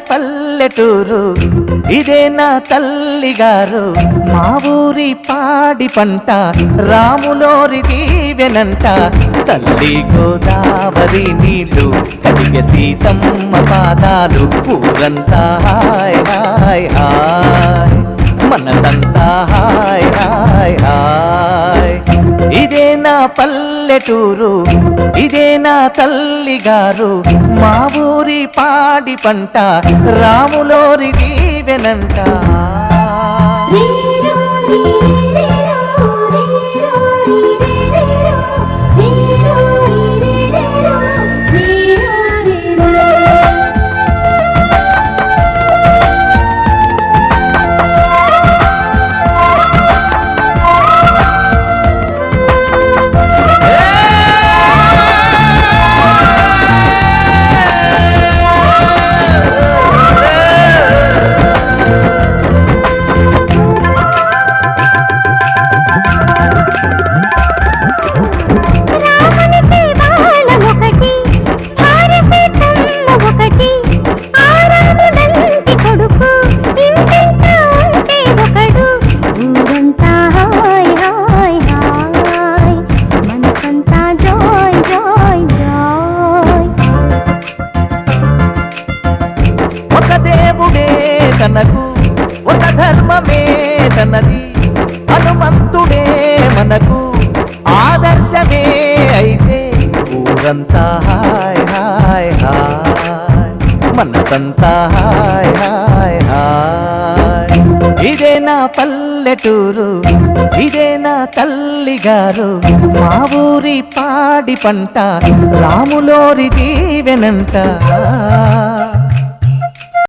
పల్లెటూరు ఇదే నా తల్లిగారు మా ఊరి పాడి పంట రాములోరి దీవెనంట తల్లి గోదావరి నీళ్ళు కడిగ సీతమ్మ పాదాలు ఊరంతా హాయ్ హాయ్ హాయ్ మనసంతా హాయ్ హాయ్ హాయ్ ఇదే నా పల్లెటూరు ఇదే నా తల్లిగారు మా ఊరి పాడి పంట రాములోరి దీవెనంట తనకు ఒక ధర్మమే తనది హనుమంతుడే మనకు ఆదర్శమే అయితే ఊరంతా హాయ్ హాయ్ హాయ్ మనసంతా హాయ్ హాయ్ హాయ్ ఇదే నా పల్లెటూరు ఇదే నా తల్లిగారు మా ఊరి పాడి పంట రాములోరి దీవెనంట